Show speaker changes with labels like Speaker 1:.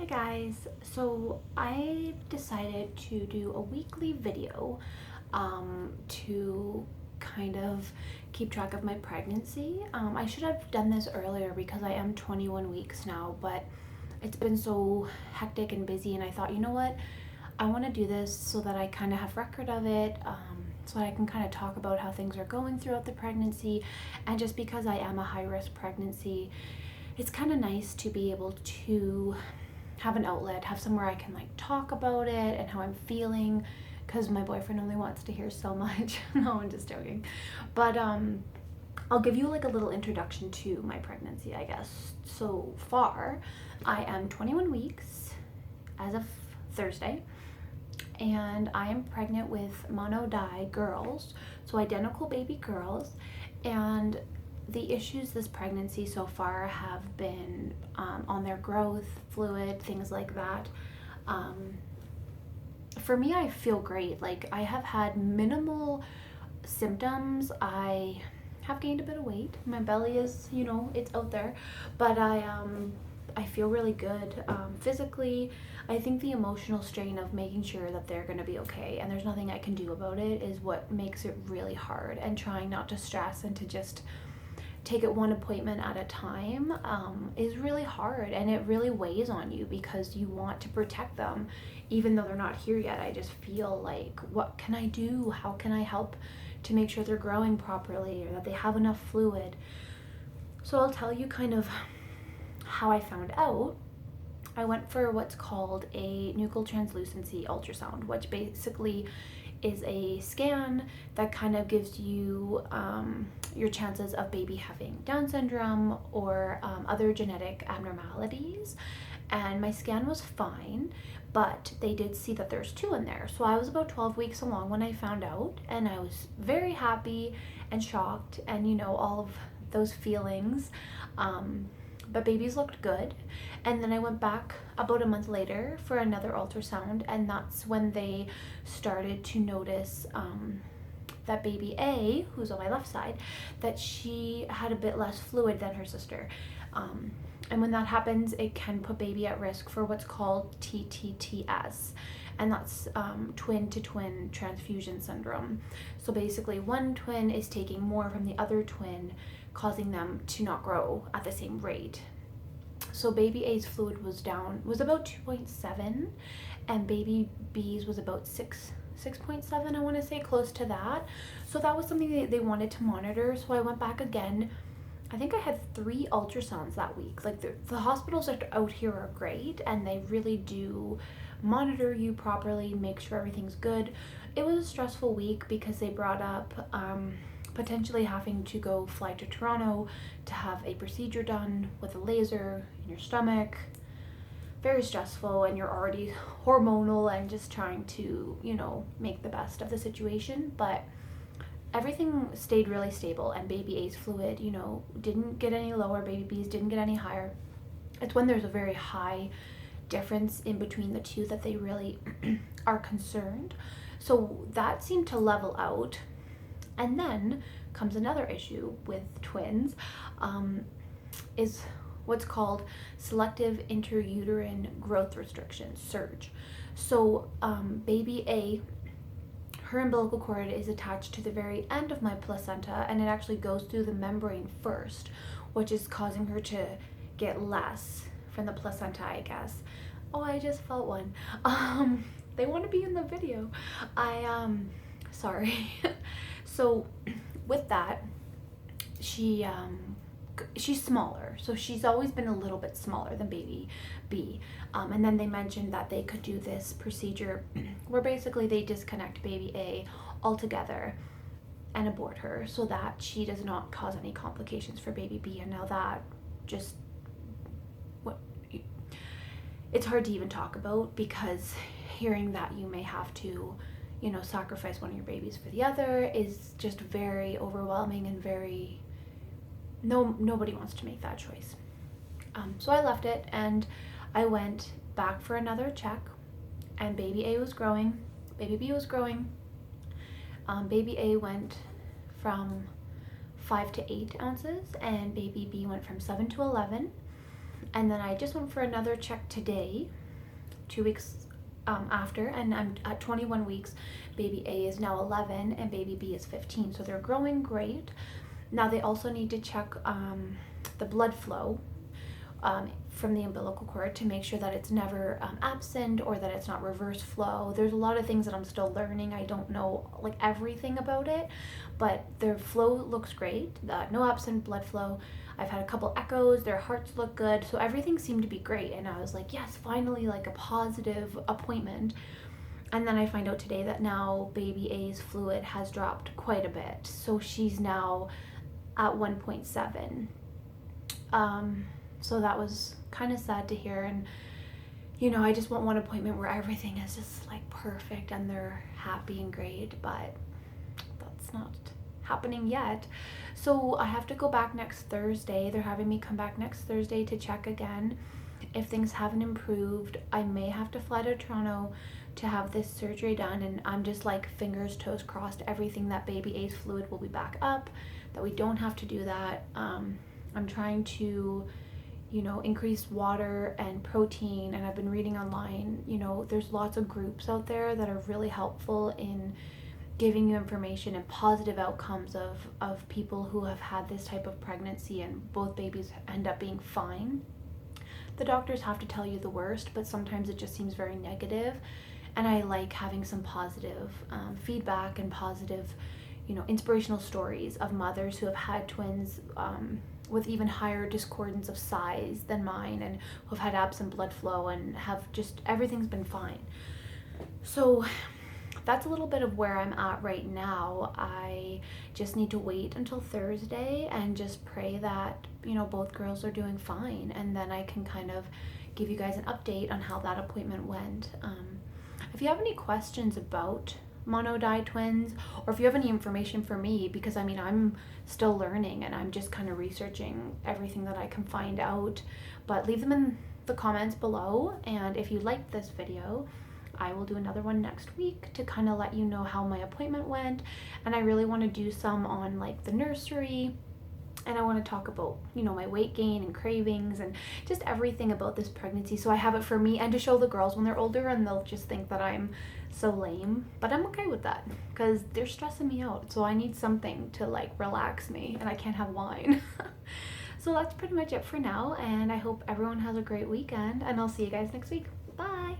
Speaker 1: Hi guys, so I decided to do a weekly video to kind of keep track of my pregnancy. I should have done this earlier because I am 21 weeks now, but it's been so hectic and busy, and I thought, you know what, I want to do this so that I kind of have record of it, so I can kind of talk about how things are going throughout the pregnancy. And just because I am a high-risk pregnancy, it's kind of nice to be able to have an outlet, have somewhere I can like talk about it and how I'm feeling, because my boyfriend only wants to hear so much. No, I'm just joking. But I'll give you like a little introduction to my pregnancy, I guess. So far, I am 21 weeks as of Thursday, and I am pregnant with monodi girls, so identical baby girls. And the issues this pregnancy so far have been on their growth, fluid, things like that. For me, I feel great. Like, I have had minimal symptoms. I have gained a bit of weight. My belly is, it's out there, but I feel really good physically. I think the emotional strain of making sure that they're going to be okay and there's nothing I can do about it is what makes it really hard, and trying not to stress and to just take it one appointment at a time is really hard, and it really weighs on you because you want to protect them even though they're not here yet. I just feel like, what can I do? How can I help to make sure they're growing properly or that they have enough fluid? So I'll tell you kind of how I found out. I went for what's called a nuchal translucency ultrasound, which basically is a scan that kind of gives you your chances of baby having Down syndrome or other genetic abnormalities. And my scan was fine, but they did see that there's two in there. So I was about 12 weeks along when I found out, and I was very happy and shocked and all of those feelings. But babies looked good. And then I went back about a month later for another ultrasound, and that's when they started to notice that baby A, who's on my left side, that she had a bit less fluid than her sister. And when that happens, it can put baby at risk for what's called TTTS, and that's twin-to-twin transfusion syndrome. So basically, one twin is taking more from the other twin, causing them to not grow at the same rate. So baby A's fluid was about 2.7, and baby B's was about 6.7, I want to say, close to that. So that was something they wanted to monitor. So I went back again. I think I had 3 ultrasounds that week. Like, the hospitals out here are great, and they really do monitor you properly, make sure everything's good. It was a stressful week because they brought up potentially having to go fly to Toronto to have a procedure done with a laser in your stomach. Very stressful, and you're already hormonal and just trying to, make the best of the situation. But everything stayed really stable, and baby A's fluid, didn't get any lower, baby B's didn't get any higher. It's when there's a very high difference in between the two that they really are concerned. So that seemed to level out. And then comes another issue with twins, is what's called selective intrauterine growth restriction, SIRG. So baby A, her umbilical cord is attached to the very end of my placenta, and it actually goes through the membrane first, which is causing her to get less from the placenta, I guess. Oh, I just felt one. They want to be in the video. Sorry. So with that, she's smaller, so she's always been a little bit smaller than baby B. And then they mentioned that they could do this procedure where basically they disconnect baby A altogether and abort her so that she does not cause any complications for baby B. And now that just, it's hard to even talk about, because hearing that you may have to sacrifice one of your babies for the other is just very overwhelming, and nobody wants to make that choice. So I left it, and I went back for another check, and baby A was growing, baby B was growing. Baby A went from 5 to 8 ounces, and baby B went from 7 to 11. And then I just went for another check today, 2 weeks after, and I'm at 21 weeks. Baby A is now 11 and baby B is 15. So they're growing great. Now they also need to check the blood flow from the umbilical cord to make sure that it's never absent or that it's not reverse flow. There's a lot of things that I'm still learning. I don't know like everything about it, but their flow looks great. No absent blood flow. I've had a couple echoes, their hearts look good, so everything seemed to be great. And I was like, yes, finally, like a positive appointment. And then I find out today that now baby A's fluid has dropped quite a bit. So she's now at 1.7. So that was kind of sad to hear. And, you know, I just want one appointment where everything is just like perfect and they're happy and great, but that's not happening yet. So I have to go back next Thursday. They're having me come back next Thursday to check again. If things haven't improved, I may have to fly to Toronto to have this surgery done, and I'm just like fingers, toes crossed, everything that baby A's fluid will be back up, that we don't have to do that. I'm trying to, you know, increase water and protein, and I've been reading online, you know, there's lots of groups out there that are really helpful in giving you information and positive outcomes of people who have had this type of pregnancy and both babies end up being fine. The doctors have to tell you the worst, but sometimes it just seems very negative, and I like having some positive feedback and positive, you know, inspirational stories of mothers who have had twins with even higher discordance of size than mine, and who have had absent blood flow and have just everything's been fine. So that's a little bit of where I'm at right now. I just need to wait until Thursday and just pray that, you know, both girls are doing fine, and then I can kind of give you guys an update on how that appointment went. If you have any questions about monodi twins, or if you have any information for me, because I mean I'm still learning and I'm just kind of researching everything that I can find out, but leave them in the comments below. And if you liked this video, I will do another one next week to kind of let you know how my appointment went. And I really want to do some on like the nursery, and I want to talk about, you know, my weight gain and cravings and just everything about this pregnancy, so I have it for me and to show the girls when they're older, and they'll just think that I'm so lame, but I'm okay with that because they're stressing me out, so I need something to like relax me, and I can't have wine. So that's pretty much it for now, and I hope everyone has a great weekend, and I'll see you guys next week. Bye.